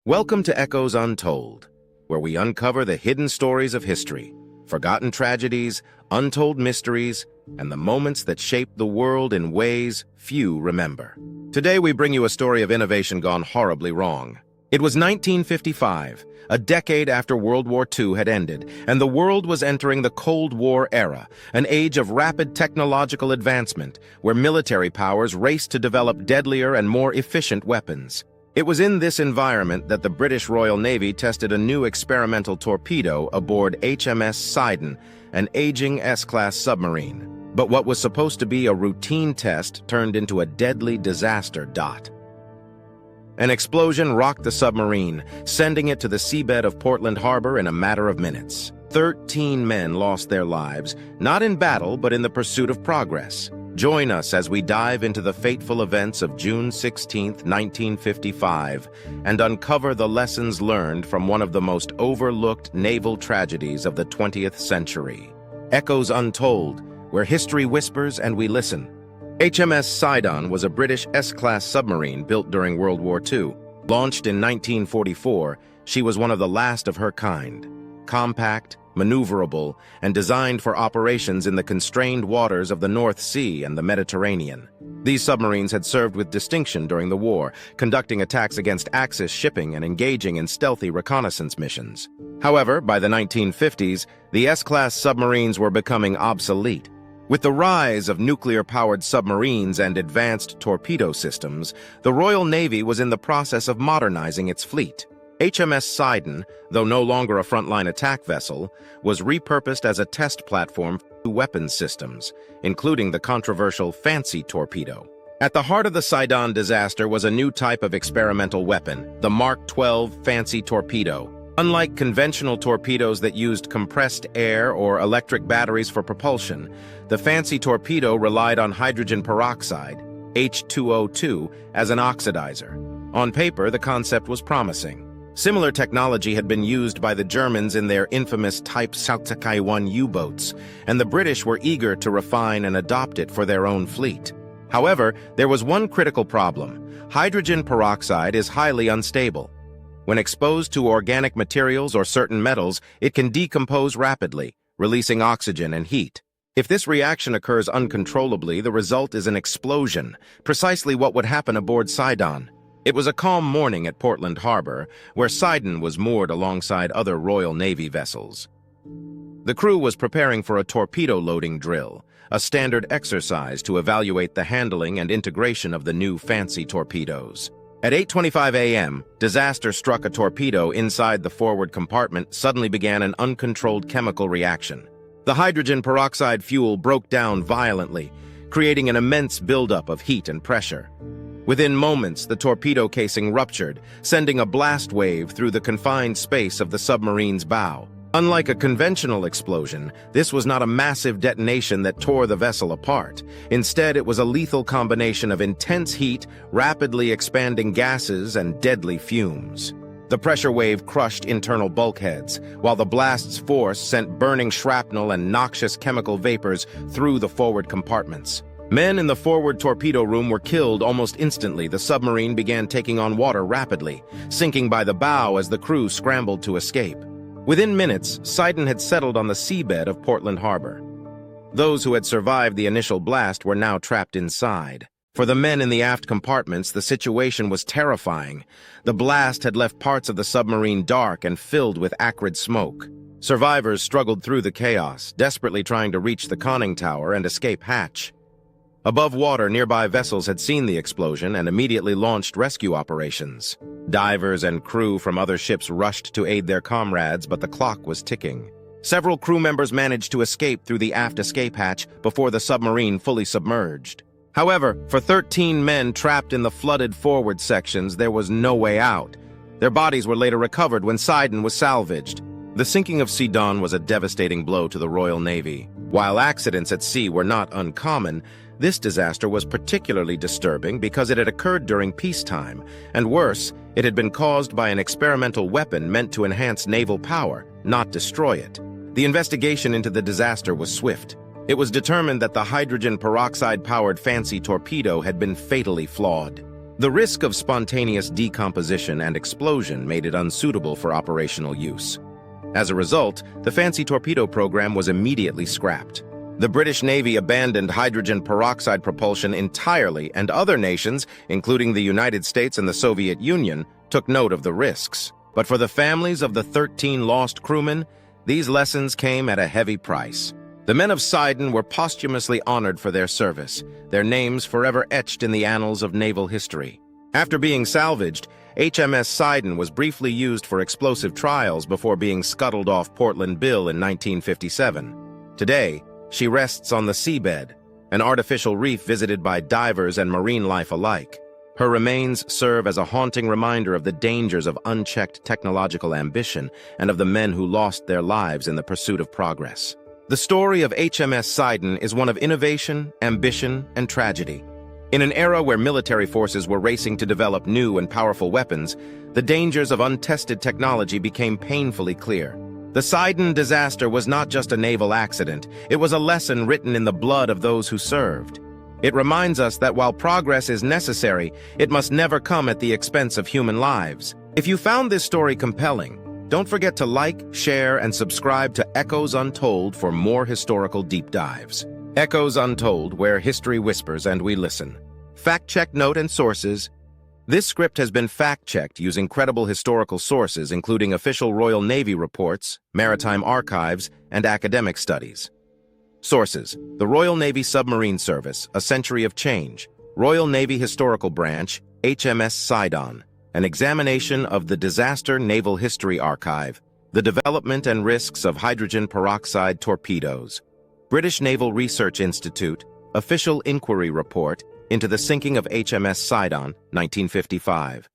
Welcome to Echoes Untold, where we uncover the hidden stories of history, forgotten tragedies, untold mysteries, and the moments that shaped the world in ways few remember. Today we bring you a story of innovation gone horribly wrong. It was 1955, a decade after World War II had ended, and the world was entering the Cold War era, an age of rapid technological advancement, where military powers raced to develop deadlier and more efficient weapons. It was in this environment that the British Royal Navy tested a new experimental torpedo aboard HMS Sidon, an aging S-class submarine. But what was supposed to be a routine test turned into a deadly disaster. An explosion rocked the submarine, sending it to the seabed of Portland Harbour in a matter of minutes. 13 men lost their lives, not in battle but in the pursuit of progress. Join us as we dive into the fateful events of June 16, 1955, and uncover the lessons learned from one of the most overlooked naval tragedies of the 20th century. Echoes Untold, where history whispers and we listen. HMS Sidon was a British S-class submarine built during World War II. Launched in 1944, she was one of the last of her kind. Compact, maneuverable, and designed for operations in the constrained waters of the North Sea and the Mediterranean. These submarines had served with distinction during the war, conducting attacks against Axis shipping and engaging in stealthy reconnaissance missions. However, by the 1950s, the S-class submarines were becoming obsolete. With the rise of nuclear-powered submarines and advanced torpedo systems, the Royal Navy was in the process of modernizing its fleet. HMS Sidon, though no longer a frontline attack vessel, was repurposed as a test platform for weapons systems, including the controversial Fancy torpedo. At the heart of the Sidon disaster was a new type of experimental weapon, the Mark 12 Fancy torpedo. Unlike conventional torpedoes that used compressed air or electric batteries for propulsion, the Fancy torpedo relied on hydrogen peroxide, H2O2, as an oxidizer. On paper, the concept was promising. Similar technology had been used by the Germans in their infamous Type Sakai 1 U-boats, and the British were eager to refine and adopt it for their own fleet. However, there was one critical problem. Hydrogen peroxide is highly unstable. When exposed to organic materials or certain metals, it can decompose rapidly, releasing oxygen and heat. If this reaction occurs uncontrollably, the result is an explosion, precisely what would happen aboard Sidon. It was a calm morning at Portland Harbour, where Sidon was moored alongside other Royal Navy vessels. The crew was preparing for a torpedo loading drill, a standard exercise to evaluate the handling and integration of the new Fancy torpedoes. At 8:25 a.m., disaster struck. A torpedo inside the forward compartment suddenly began an uncontrolled chemical reaction. The hydrogen peroxide fuel broke down violently, creating an immense buildup of heat and pressure. Within moments, the torpedo casing ruptured, sending a blast wave through the confined space of the submarine's bow. Unlike a conventional explosion, this was not a massive detonation that tore the vessel apart. Instead, it was a lethal combination of intense heat, rapidly expanding gases, and deadly fumes. The pressure wave crushed internal bulkheads, while the blast's force sent burning shrapnel and noxious chemical vapors through the forward compartments. Men in the forward torpedo room were killed almost instantly. The submarine began taking on water rapidly, sinking by the bow as the crew scrambled to escape. Within minutes, Sidon had settled on the seabed of Portland Harbour. Those who had survived the initial blast were now trapped inside. For the men in the aft compartments, the situation was terrifying. The blast had left parts of the submarine dark and filled with acrid smoke. Survivors struggled through the chaos, desperately trying to reach the conning tower and escape hatch. Above water, nearby vessels had seen the explosion and immediately launched rescue operations. Divers and crew from other ships rushed to aid their comrades, but the clock was ticking. Several crew members managed to escape through the aft escape hatch before the submarine fully submerged. However, for 13 men trapped in the flooded forward sections, there was no way out. Their bodies were later recovered when Sidon was salvaged. The sinking of Sidon was a devastating blow to the Royal Navy. While accidents at sea were not uncommon, this disaster was particularly disturbing because it had occurred during peacetime, and worse, it had been caused by an experimental weapon meant to enhance naval power, not destroy it. The investigation into the disaster was swift. It was determined that the hydrogen peroxide-powered Fancy torpedo had been fatally flawed. The risk of spontaneous decomposition and explosion made it unsuitable for operational use. As a result, the fancy torpedo program was immediately scrapped. The British Navy abandoned hydrogen peroxide propulsion entirely, and other nations, including the United States and the Soviet Union, took note of the risks. But for the families of the 13 lost crewmen, these lessons came at a heavy price. The men of Sidon were posthumously honored for their service, their names forever etched in the annals of naval history. After being salvaged, HMS Sidon was briefly used for explosive trials before being scuttled off Portland Bill in 1957. Today, she rests on the seabed, an artificial reef visited by divers and marine life alike. Her remains serve as a haunting reminder of the dangers of unchecked technological ambition and of the men who lost their lives in the pursuit of progress. The story of HMS Sidon is one of innovation, ambition, and tragedy. In an era where military forces were racing to develop new and powerful weapons, the dangers of untested technology became painfully clear. The Sidon disaster was not just a naval accident, it was a lesson written in the blood of those who served. It reminds us that while progress is necessary, it must never come at the expense of human lives. If you found this story compelling, don't forget to like, share, and subscribe to Echoes Untold for more historical deep dives. Echoes Untold, where history whispers and we listen. Fact-check note and sources. This script has been fact-checked using credible historical sources, including official Royal Navy reports, maritime archives, and academic studies. Sources: the Royal Navy Submarine Service, A Century of Change, Royal Navy Historical Branch, HMS Sidon, an examination of the Disaster Naval History Archive, the development and risks of hydrogen peroxide torpedoes, British Naval Research Institute, official inquiry report into the sinking of HMS Sidon, 1955.